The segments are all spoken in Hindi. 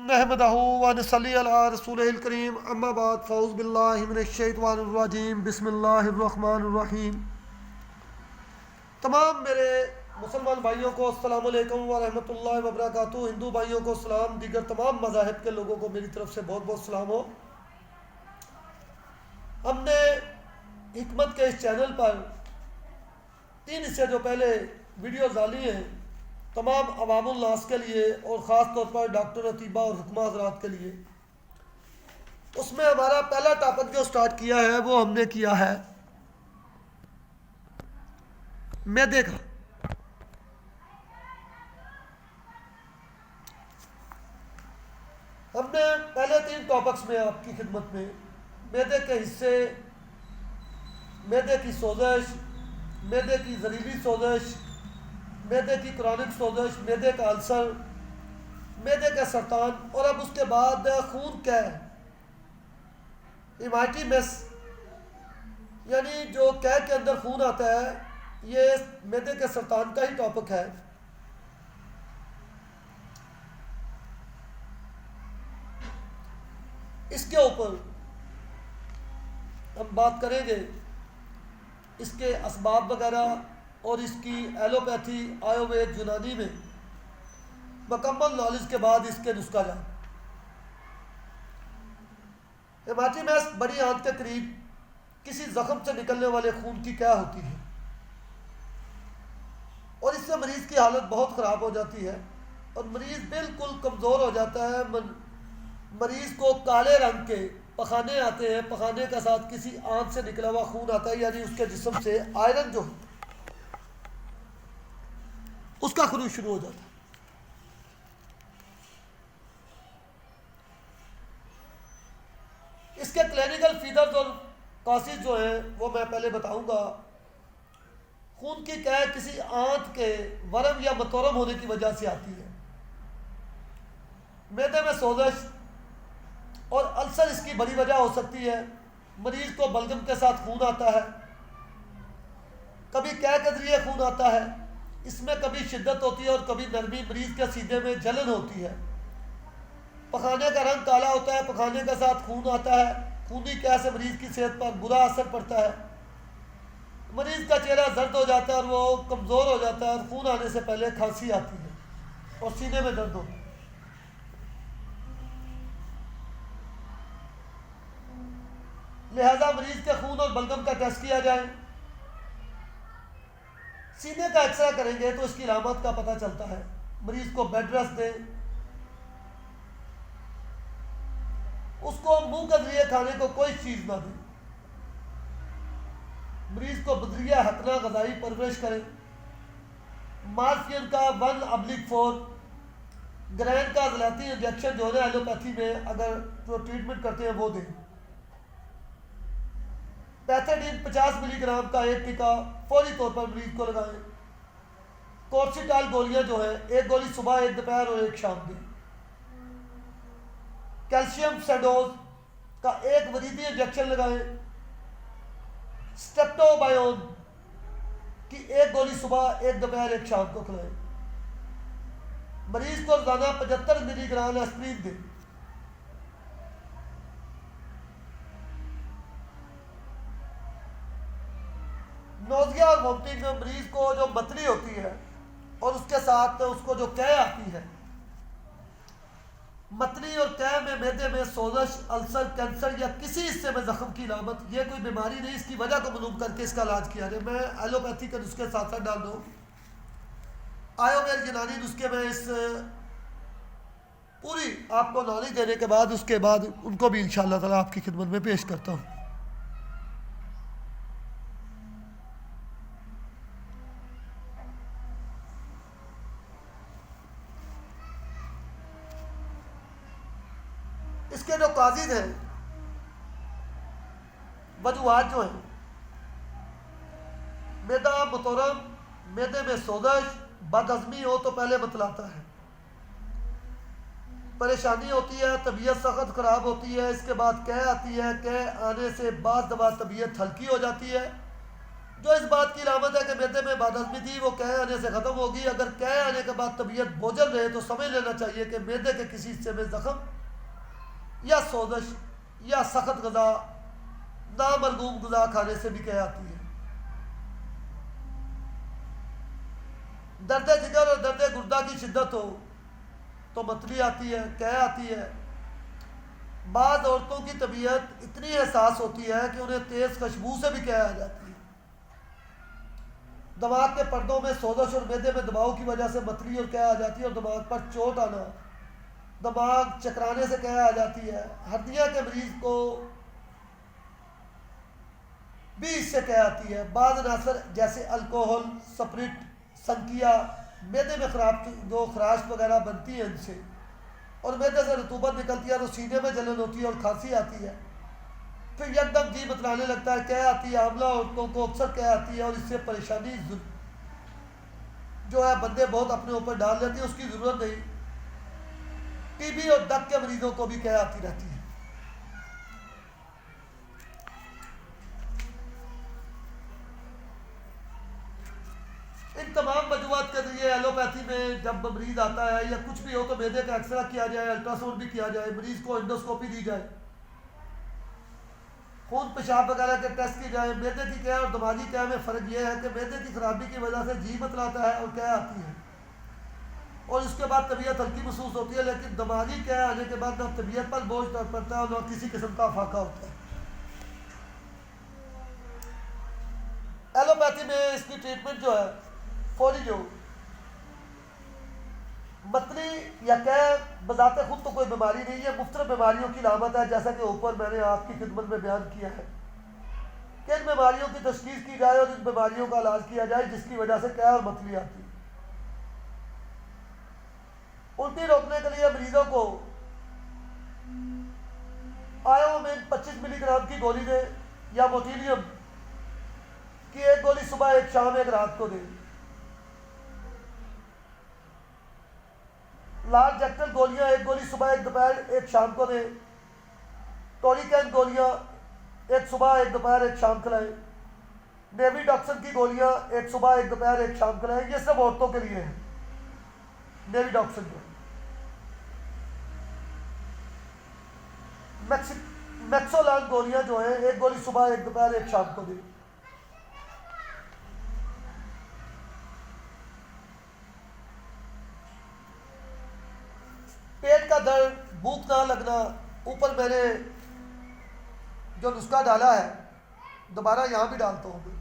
नहमदहू व नसल्ली अला रसूलिल करीम अम्मा बाद फ़ऊज़ु बिल्लाहि मिनश शैतानिर रजीम बिस्मिल्लाहिर रहमानिर रहीम। तमाम मेरे मुसलमान भाइयों को अस्सलामु अलैकुम व रहमतुल्लाहि व बरकातुहू। हिंदू भाइयों को सलाम, दीगर तमाम मज़ाहिब के लोगों को मेरी तरफ से बहुत बहुत सलाम हो। हमने हिकमत के इस चैनल पर 3 हिस्से जो पहले वीडियो डाली हैं तमाम अवामुल नास के लिए और ख़ास तौर पर डॉक्टर, अतीबा और हुक्मा हज़रात के लिए, उसमें हमारा पहला टॉपिक जो स्टार्ट किया है वो हमने किया है मैदे का। हमने पहले 3 टॉपिक्स में आपकी खिदमत में मैदे के हिस्से, मैदे की सोजश, मैदे की ज़रीली सोजश, मैदे की क्रॉनिक सोजश, मैदे का अल्सर, मैदे का सरतान और अब उसके बाद खून का इमाइटी मेस, यानी जो कैर के अंदर खून आता है, ये मैदे के सरतान का ही टॉपिक है। इसके ऊपर हम बात करेंगे, इसके असबाब वगैरह और इसकी एलोपैथी, आयुर्वेद, यूनानी में मुकम्मल नॉलेज के बाद इसके नुस्खा जान। हेमाटीमेस बड़ी आंत के करीब किसी जख्म से निकलने वाले खून की क्या होती है और इससे मरीज़ की हालत बहुत ख़राब हो जाती है और मरीज़ बिल्कुल कमज़ोर हो जाता है। मरीज़ को काले रंग के पखाने आते हैं, पखाने के साथ किसी आंत से निकला हुआ खून आता है, यानी उसके जिस्म से आयरन जो उसका खरूज शुरू हो जाता है। इसके क्लिनिकल फीचर्स और कॉसेज जो हैं वो मैं पहले बताऊंगा। खून की कैद किसी आंत के वरम या मतोरम होने की वजह से आती है। मैदे में सोजश और अल्सर इसकी बड़ी वजह हो सकती है। मरीज को बलगम के साथ खून आता है, कभी कैद के जरिए खून आता है, इसमें कभी शिद्दत होती है और कभी नरमी, मरीज के सीधे में जलन होती है। पखाने का रंग काला होता है, पखाने के साथ खून आता है, खूनी कैद से मरीज की सेहत पर बुरा असर पड़ता है। मरीज का चेहरा जर्द हो जाता है और वो कमज़ोर हो जाता है और खून आने से पहले खांसी आती है और सीने में दर्द होता है। लिहाजा मरीज के खून और बलगम का टेस्ट किया जाए। सीने का एक्सरे करेंगे तो इसकी अलामत का पता चलता है। मरीज को बेड रेस्ट दें, उसको मुंह के जरिए खाने को कोई चीज ना दें। मरीज को बदरिया हकना गजाई परवरिश करें। मार्फियन का 1/4 ग्रैन का जलाती इंजेक्शन जो है एलोपैथी में अगर जो ट्रीटमेंट करते हैं वो दें। पैथेडीन 50 मिलीग्राम का एक टीका फौरी तौर पर मरीज को लगाएं। कोर्सिटाल गोलियां जो है, एक गोली सुबह, एक दोपहर और एक शाम दी। कैल्शियम सेडोज का एक वरीदी इंजेक्शन लगाएं। स्टेप्टोबायोन की एक गोली सुबह, एक दोपहर, एक शाम को खिलाएं। मरीज को रोजाना 75 मिलीग्राम एस्प्रिन दें। नोजिया और वोमिटिंग में मरीज को जो मतली होती है और उसके साथ उसको जो कै आती है, मतली और कै में मैदे में सोजश, अल्सर, कैंसर या किसी हिस्से में जख्म की अलामत, ये कोई बीमारी नहीं, इसकी वजह को मालूम करके इसका इलाज किया जाए। मैं एलोपैथी के नुस्खे साथ साथ डाल दूँ, आयुर्वेद, यूनानी नुस्खे में इस पूरी आपको नॉलेज देने के बाद उसके बाद उनको भी इंशाअल्लाह ताला आपकी खिदमत में पेश करता हूँ। इसके जो काजिज हैं, वजूहात जो हैं, मैदा मतोरम, मैदे में सोजश, बदहजमी हो तो पहले बतलाता है, परेशानी होती है, तबीयत सख्त ख़राब होती है, इसके बाद कै आती है, कै आने से बाद दबा तबीयत हल्की हो जाती है जो इस बात की अलामत है कि मैदे में बदहज़मी थी वो कह आने से ख़त्म होगी। अगर कह आने के बाद तबीयत बोझल रहे तो समझ लेना चाहिए कि मैदे के किसी हिस्से में ज़ख़म या सोजश या सख्त गज़ा नामरगूम गज़ा खाने से भी कह आती है। दर्द जिगर और दर्द गुर्दा की शिद्दत हो तो मतली आती है, कह आती है। बाद औरतों की तबीयत इतनी एहसास होती है कि उन्हें तेज़ खुशबू से भी कह आ जाती है। दिमाग के पर्दों में सोजश और मैदे में दबाव की वजह से मतली और कह आ जाती है, और दिमाग पर चोट आना, दिमाग चकराने से कह आ जाती है। हड्डियाँ के मरीज को भी इससे कह आती है। बाद अनासर जैसे अल्कोहल, स्प्रिट, संकिया मैदे में जो खराश वगैरह बनती है इनसे, और मैदे से रतूबत निकलती है तो सीने में जलन होती है और खांसी आती है। फिर एकदम जी बतलाने लगता है, कह आती है। आमला औरतों को अक्सर कह आती है, और इससे परेशानी जो है बंदे बहुत अपने ऊपर डाल लेती है, उसकी ज़रूरत नहीं। टीबी और दक के मरीजों को भी कह आती रहती है। इन तमाम वजूहात के जरिए एलोपैथी में जब मरीज आता है या कुछ भी हो तो मैदे का एक्सरा किया जाए, अल्ट्रासाउंड भी किया जाए, मरीज को एंडोस्कोपी दी जाए, खून पेशाब वगैरह के टेस्ट की जाए। मैदे की क्या और दिमागी क्या में फ़र्क यह है कि मैदे की खराबी की वजह से जी बतलाता है और क्या आती है, और इसके बाद तबीयत हल्की महसूस होती है। लेकिन दिमागी क्या आने के बाद ना तबीयत पर बोझ पड़ता है और ना किसी किस्म का फाका होता है। एलोपैथी में इसकी ट्रीटमेंट जो है फौरी जो मतली या कह बजाते खुद तो कोई बीमारी नहीं है, मुख्तलिफ बीमारियों की अलामत है, जैसा कि ऊपर मैंने आपकी खिदमत में बयान किया है कि इन बीमारियों की तशखीस की जाए और इन बीमारियों का इलाज किया जाए जिसकी वजह से कह और मतली आती है। उल्टी रोकने के लिए मरीजों को आयोमिन 25 मिलीग्राम की गोली दें या मोटिलियम की एक गोली सुबह, एक शाम, एक रात को दें। लार्ज एक्टल गोलियां एक गोली सुबह, एक दोपहर, एक शाम को दें। टोरिकैन गोलियां एक सुबह, एक दोपहर, एक शाम खिलाएं। नेविडॉक्सन की गोलियां एक सुबह, एक दोपहर, एक शाम खिलाएं। ये सब औरतों के लिए है। नेविडॉक्सन जो मैक्सोलान गोलियां जो है एक गोली सुबह, एक दोपहर, एक शाम को दें। पेट का दर्द, भूख ना लगना, ऊपर मैंने जो नुस्खा डाला है दोबारा यहाँ भी डालता हूँ मैं,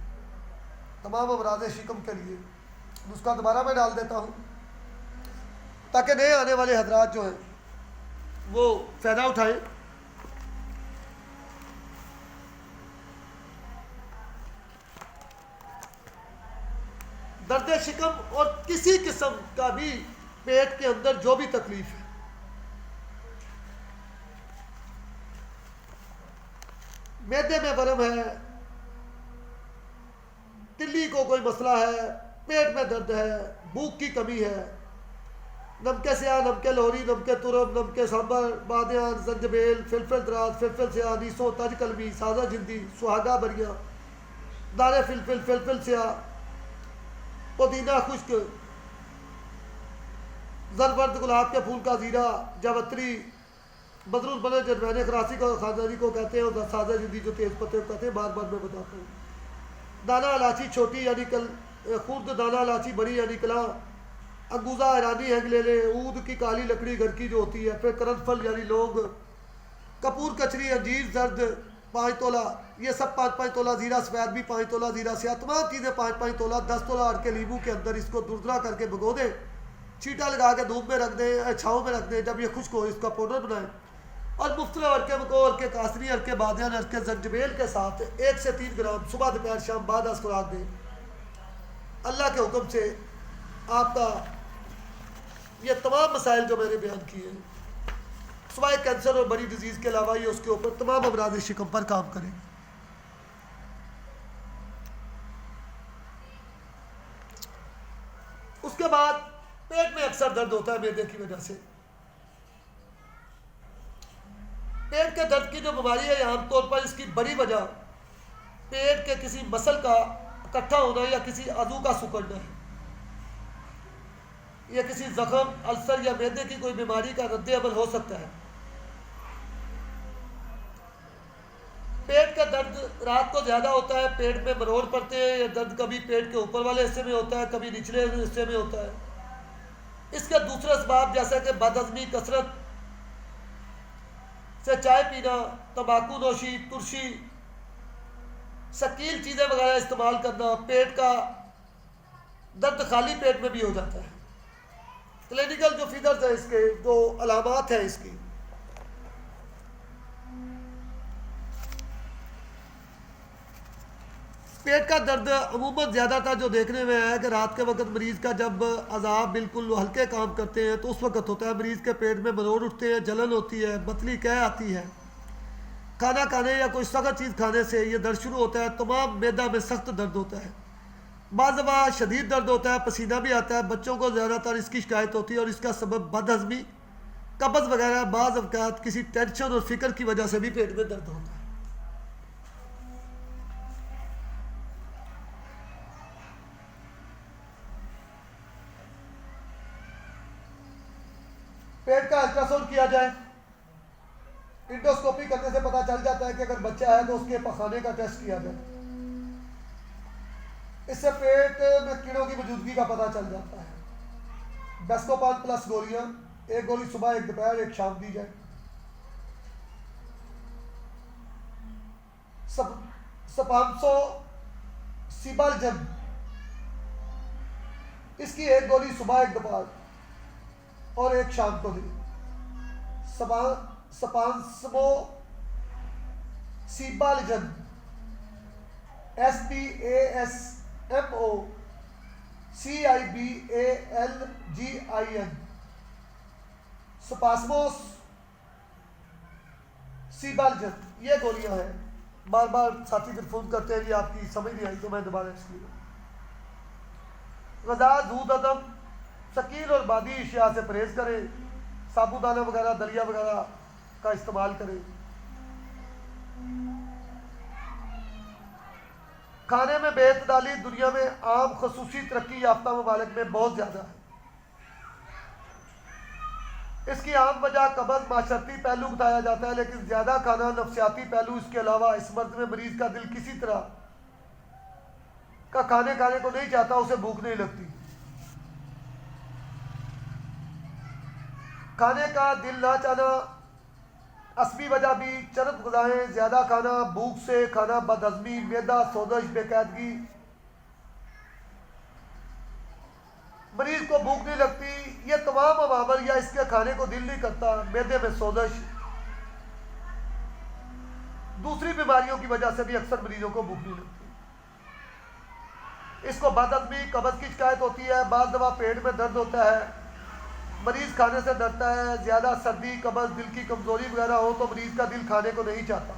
तमाम अमराज़ शिकम के लिए नुस्खा दोबारा मैं डाल देता हूँ ताकि नए आने वाले हजरात जो हैं वो फ़ायदा उठाएं। दर्द शिकम और किसी किस्म का भी पेट के अंदर जो भी तकलीफ है, मैदे में वरम है, तिल्ली को कोई मसला है, पेट में दर्द है, भूख की कमी है, नमके स्याह, नमके लोहरी, नमके तुरम, नमके सांबर, बादियान, जंजबेल, फिलफिल दराज, फिलफिल स्याह, नीसो, तज कलमी, साजा जिंदी, सुहागा बरिया, दाने फिलफिल, फिलफिल स्याह, पुदीना खुश्क, जरबर्द, गुलाब के फूल का ज़ीरा, जावत्री, बदरुल बने जजमैन खरासी को खानदानी को कहते हैं, और सादा जिंदी जो तेज़ पत्ते को कहते हैं, बार बार मैं बताता हूँ। दाना इलायची छोटी यानी कल, खुर्द दाना इलायची बड़ी यानी कला, अंगूज़ा ईरानी हैंग ले ले, ऊद की काली लकड़ी घर की जो होती है, फिर करनफल यानी लोग, कपूर कचरी, अंजीर जर्द 5 तोला, ये सब 5-5 तोला, ज़ीरा सफ़ैद भी 5 तोला, ज़ीरा स्याह, तमाम चीज़ें 5-5 तोला, 10 तोला अड़ के नींबू के अंदर इसको दुरदरा करके भिगो दें, छीटा लगा के धूप में रख दें, छाँव में रख दें। जब ये खुश्क हो इसका पाउडर बनाएं और मुख्तलिफ अरके मको, अरके कासनी, अरके बादियान, अरके जंजबेल के साथ 1 से 3 ग्राम सुबह, दोपहर, शाम बाद अस खुराक दें। अल्लाह के हुक्म से आपका ये तमाम मसाइल जो मैंने बयान किए हैं, सिवाय कैंसर और बड़ी डिजीज़ के अलावा, ये उसके ऊपर तमाम अमराज़ शिकम पर काम करें। उसके बाद पेट में अक्सर दर्द होता है मैदे की वजह से। पेट के दर्द की जो बीमारी है, आमतौर पर इसकी बड़ी वजह पेट के किसी मसल का इकट्ठा होना या किसी अज़ू का सुकड़ना है, या किसी जख्म, अल्सर या मैदे की कोई बीमारी का रद्द अमल हो सकता है। पेट का दर्द रात को ज़्यादा होता है, पेट में मरोड़ पड़ते हैं, या दर्द कभी पेट के ऊपर वाले हिस्से में होता है, कभी निचले हिस्से में होता है। इसका दूसरा असबाब जैसा कि बदहज़मी, कसरत से चाय पीना, तंबाकू नोशी, तुरशी, शकील चीज़ें वगैरह इस्तेमाल करना, पेट का दर्द खाली पेट में भी हो जाता है। क्लिनिकल जो फिगर्स है इसके, जो अलामात है इसकी, पेट का दर्द अमूमन ज़्यादातर जो देखने में है कि रात के वक्त मरीज़ का जब अज़ाब बिल्कुल हल्के काम करते हैं तो उस वक्त होता है। मरीज़ के पेट में मरोड़ उठते हैं, जलन होती है, बतली कह आती है, खाना खाने या कोई सख्त चीज़ खाने से ये दर्द शुरू होता है। तमाम मैदा में सख्त दर्द होता है, बाज़ दफ़ा शदीद दर्द होता है, पसीना भी आता है। बच्चों को ज़्यादातर इसकी शिकायत होती है और इसका सबब बदहज़मी, कब्ज़ वगैरह, बाज़ अवक़ात किसी टेंशन और फ़िक्र की वजह से भी पेट में दर्द होता है। पेट का अल्ट्रासाउंड किया जाए, इंडोस्कोपी करने से पता चल जाता है कि अगर बच्चा है तो उसके पखाने का टेस्ट किया जाए, इससे पेट में कीड़ों की मौजूदगी का पता चल जाता है। बेस्कोपान प्लस गोलियां, एक गोली सुबह, एक दोपहर, एक शाम दी जाए। सपांसो सिबालजन, इसकी एक गोली सुबह, एक दोपहर और एक शाम को दी। सपांसमो सिबालजन, SPASMO CIBALGIN, स्पास्मोस सिबालजन, ये गोलियां हैं। बार बार साथी फिर फ़ोन करते हैं, ये आपकी समझ नहीं आई तो मैं दोबारा इसलिए। ग़ज़ा, दूध, अदम, शकील और बादी अशिया से परहेज़ करें, साबुदाना वगैरह, दलिया वगैरह का इस्तेमाल करें। खाने में बेतदाली दुनिया में आम, खसूसी तरक्की याफ्ता ममालिक में बहुत ज़्यादा है। इसकी आम वजह कब्ज़, माशरती पहलू बताया जाता है, लेकिन ज़्यादा खाना नफ्सियाती पहलू। इसके अलावा इस मर्द में मरीज़ का दिल किसी तरह का खाने को नहीं चाहता, उसे भूख नहीं लगती। खाने का दिल ना चाहना असली वजह भी चरब ग़िज़ाएँ, ज़्यादा खाना, भूख से खाना, बदहज़मी, मैदा, सोजश, बेकायदगी। मरीज़ को भूख नहीं लगती, ये तमाम अवामल, या इसके खाने को दिल नहीं करता, मैदे में सोजश, दूसरी बीमारियों की वजह से भी अक्सर मरीजों को भूख नहीं लगती। इसको बदहज़मी, कब्ज़ की शिकायत होती है, बाज़ दफ़ा पेट में दर्द होता है, मरीज़ खाने से डरता है। ज़्यादा सर्दी, कब्ज़, दिल की कमज़ोरी वगैरह हो तो मरीज़ का दिल खाने को नहीं चाहता,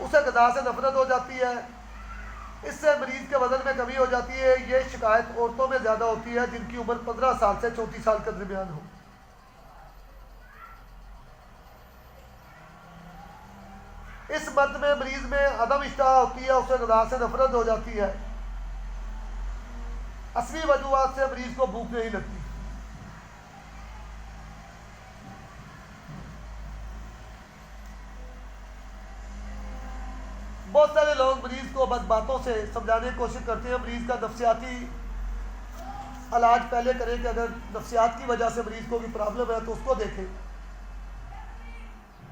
उसे ग़िज़ा से नफरत हो जाती है, इससे मरीज़ के वज़न में कमी हो जाती है। ये शिकायत औरतों में ज़्यादा होती है जिनकी उम्र 15 साल से 34 साल के दरमियान हो। इस मर्द में मरीज़ में अदम इश्तहा होती है, उसे ग़िज़ा से नफरत हो जाती है। असली वजूहात से मरीज़ को भूख नहीं लगती। बहुत सारे लोग मरीज़ को बस बातों से समझाने की कोशिश करते हैं। मरीज़ का नफ्सियाती इलाज पहले करें कि अगर नफ्सियात की वजह से मरीज़ को भी प्रॉब्लम है तो उसको देखें।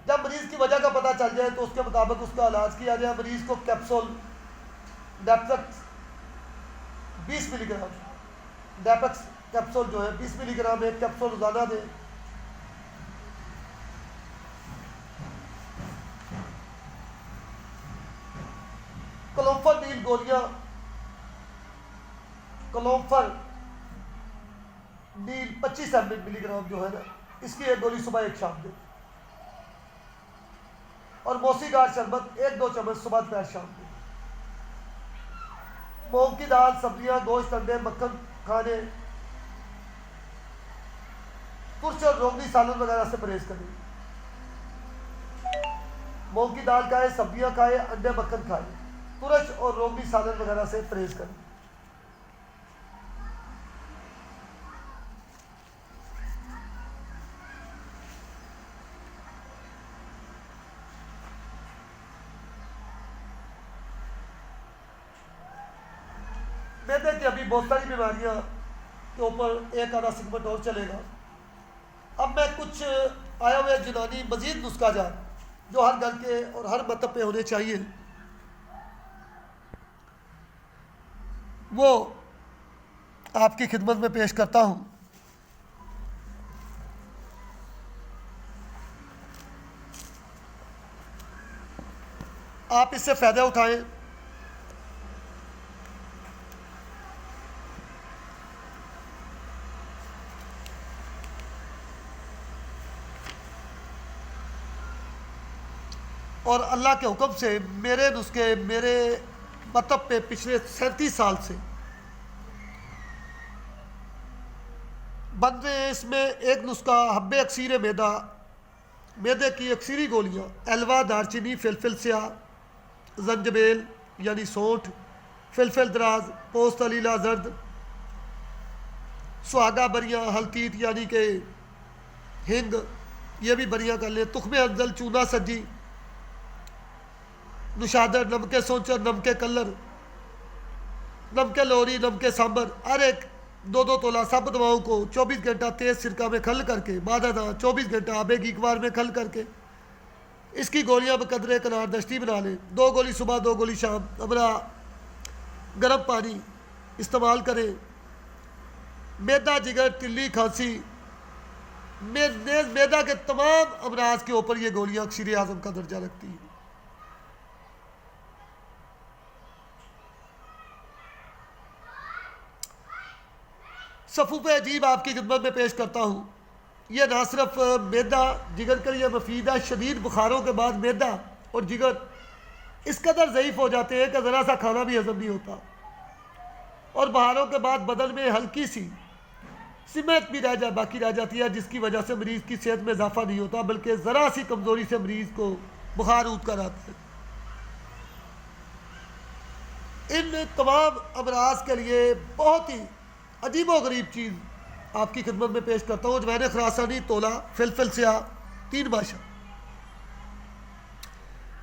जब मरीज़ की वजह का पता चल जाए तो उसके मुताबिक उसका इलाज किया जाए। मरीज़ को कैप्सूल डेप्रेक्स 20 मिलीग्राम, डेपेक्स कैप्सूल जो है 20 मिलीग्राम एक कैप्सूल रोज़ाना दें। क्लोम्फेनिल गोलियां, क्लोम्फेनिल 25 मिलीग्राम जो है ना, इसकी एक गोली सुबह, एक शाम दें। और मोसीगार शरबत 1-2 चम्मच सुबह, दोपहर, शाम दें। मूंग की दाल, सब्जियां, गोश्त, अंडे, मक्खन खाने, तुरश और रोगनी सालन वगैरह से परहेज करें। मूंग की दाल खाए, सब्जियां खाए, अंडे, मक्खन खाए। तुरश और रोगनी सालन वगैरह से परहेज करें। मैदे की अभी बहुत सारी बीमारियां के ऊपर एक आधा सेगमेंट और चलेगा। अब मैं कुछ आया हुए यूनानी मजीद नुस्खा जात जो हर घर के और हर मतलब पे होने चाहिए वो आपकी खिदमत में पेश करता हूँ। आप इससे फ़ायदा उठाएं। और अल्लाह के हुक्म से मेरे नुस्खे मेरे मतलब पे पिछले 37 साल से बन रहे हैं। इसमें एक नुस्खा हब्बे अक्सीर मैदा, मैदे की अक्सीरी गोलियाँ, एलवा, दारचीनी, फिलफिल स्याह, जंजबेल यानी सौंठ, फिलफिल दराज, पोस्त अलीला जर्द, सुहागा बरियाँ, हल्तीत यानी कि हिंग, ये भी बरियाँ कर लें, तुख्मे अंजल, चूना सज्जी, नुशादर, नमके सोंचर, नमके कलर, नमके लोरी, नमके सांबर, हर एक 2-2 तोला सब दवाओं को 24 घंटा तेज़ सिरका में खल करके बादाना 24 घंटा आबे की इकबार में खल करके इसकी गोलियां बकदरे कनार दश्ती बना लें। 2 गोली सुबह 2 गोली शाम, अमरा गर्म पानी इस्तेमाल करें। मैदा, जिगर, तिल्ली, खांसी, मैदा के तमाम अमराज के ऊपर ये गोलियां अक्सीर आज़म का दर्जा रखती हैं। सफ़ूफ़ अजीब आपकी खिदमत में पेश करता हूँ। यह ना सिर्फ मैदा जिगर के लिए मफीद है, शदीद बुखारों के बाद मैदा और जिगर इस कदर ज़ईफ़ हो जाते हैं कि ज़रा सा खाना भी हज़म नहीं होता, और बहारों के बाद बदन में हल्की सी सिमत भी बाकी रह जाती है, जिसकी वजह से मरीज़ की सेहत में इजाफा नहीं होता बल्कि ज़रा सी कमज़ोरी से मरीज़ को बुखार उठ कर आता है। इन तमाम अमराज के लिए बहुत ही अजीब व गरीब चीज़ आपकी खिदमत में पेश करता हूँ। अजवाइन खरासानी तोला, फिलफिल स्याह 3 बाशा,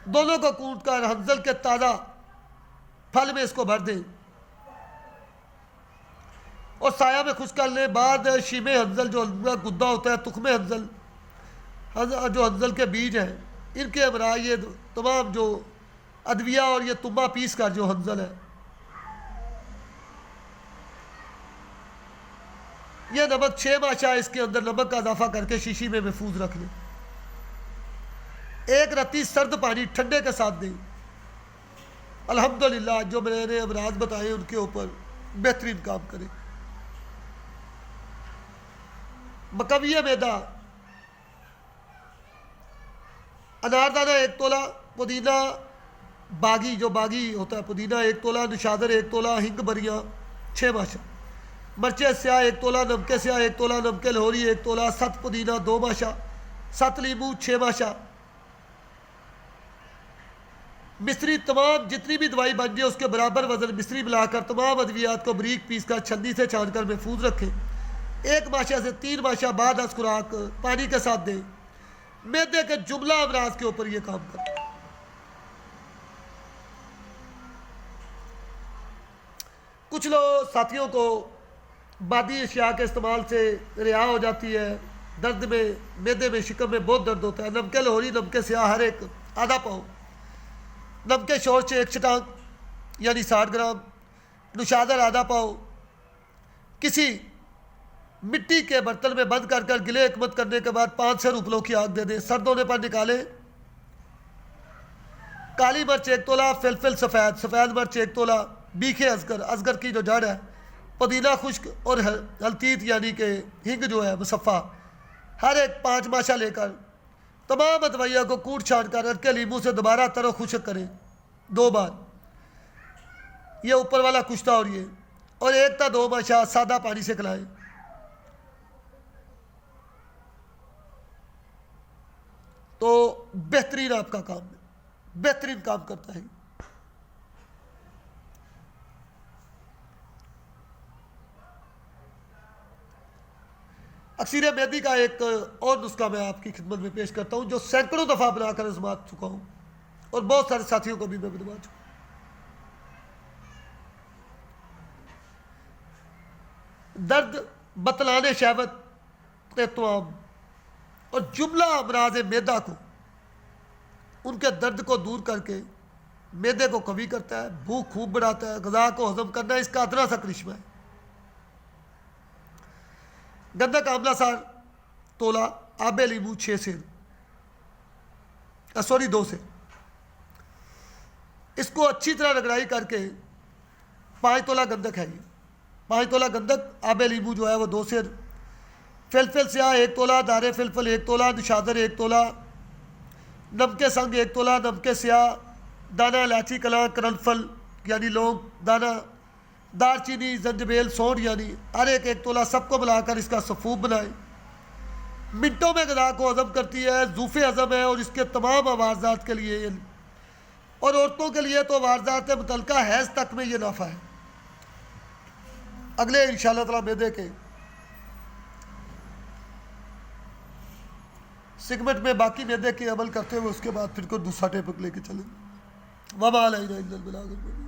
दोनों को कूट कर हंजल के ताज़ा फल में इसको भर दें और साया में खुश कर लें। बाद शीमे हंजल जो गुद्दा होता है, तुख्मे हंजल जो हंजल के बीज हैं, इनके अमरा ये तमाम जो अदविया और ये तुम्बा पीस कर जो हंजल है, यह नमक 6 माशा इसके अंदर नमक का इजाफा करके शीशी में महफूज रख लें। एक रत्ती सर्द पानी ठंडे के साथ दें। अल्हम्दुलिल्लाह जो मैंने अमराज बताए उनके ऊपर बेहतरीन काम करें। मकविया मैदा, अनारदाना 1 तोला, पुदीना बागी जो बागी होता है पुदीना 1 तोला, निशादर 1 तोला, हिंग बरियाँ 6 माशा, मर्चे स्याह 1 तोला, नमके स्याह 1 तोला, नमके लाहौरी 1 तोला, 7 पुदीना 2 माशा, 7 लींबू 6 माशा। मिश्री तमाम जितनी भी दवाई बन जाए उसके बराबर वजन मिश्री मिलाकर तमाम अद्वियात को बारीक पीस कर छन्नी से छान कर महफूज रखें। 1 माशा से 3 माशा बाद 10 खुराक पानी के साथ दें। मैदे के जुमला अमराज के ऊपर यह काम करता है। कुछ लोग साथियों को बादी अशिया के इस्तेमाल से रिहा हो जाती है, दर्द में मैदे में शिकम में बहुत दर्द होता है। नमके लाहौरी, नमके स्याह हर एक आधा पाव, नमके शोर से 1 चटांग यानी 60 ग्राम, नुशादर आधा पाव किसी मिट्टी के बर्तन में बंद कर कर गिले एकमत करने के बाद 5 से उपलों की आग दे दें। सर्द होने पर निकालें। काली मिर्च 1 तोला, फिलफिल सफ़ेद, सफ़ेद मिर्च 1 तोला, बीखे अजगर, अजगर की जो जड़ है, पुदीना खुश्क और हल्तीत यानी कि हिंग जो है मुसफ़ा हर एक 5 माशा लेकर तमाम अदविया को कूट छान कर अरके लींबू से दोबारा तरो खुश्क करें 2 बार। ये ऊपर वाला कुश्ता और ये, और 1 या 2 माशा सादा पानी से खिलाएं। तो बेहतरीन आपका काम है, बेहतरीन काम करता है। तकसीर मेदी का एक और नुस्खा मैं आपकी खिदमत में पेश करता हूँ, जो सैकड़ों दफ़ा बनाकर आजमा चुका हूँ और बहुत सारे साथियों को भी मैं बनवा चुका हूँ। दर्द बतलाने शहवत तमाम और जुमला अमराज मैदा को, उनके दर्द को दूर करके मैदे को कवी करता है, भूख खूब बढ़ाता है, ग़िज़ा को हजम करना है, इसका अदना सा करिश्मा है। गंधक आंवला सार तोला, आबे लीमू 6 सेर, 2 सेर, इसको अच्छी तरह रगड़ाई करके 5 तोला गंधक है ये, 5 तोला गंधक, आबे लीमू जो है वो 2 सेर, फिलफिल स्याह 1 तोला, दारे फिलफिल 1 तोला, निशादर 1 तोला, नमके संग 1 तोला, नमके स्याह, दाना इलायची कला करनफल यानी लौंग दाना, दारचीनी जंजबेल सौंठ यानी हर एक तोला, सबको मिलाकर इसका सफूब बनाएं। मिनटों में ग़िज़ा को हज़म करती है, ज़ूफ़े हज़म है और इसके तमाम अवारज़ात के लिए, और औरतों के लिए तो वारज़ात मुतल्लिका हैज़ तक में ये नाफ़ा है। अगले इंशाअल्लाह ताला मैदे के सेगमेंट में बाकी मैदे के अमल करते हुए उसके बाद फिर को दूसरा टॉपिक लेके चलेंगे। वमा अलैना इल्लल बलाग।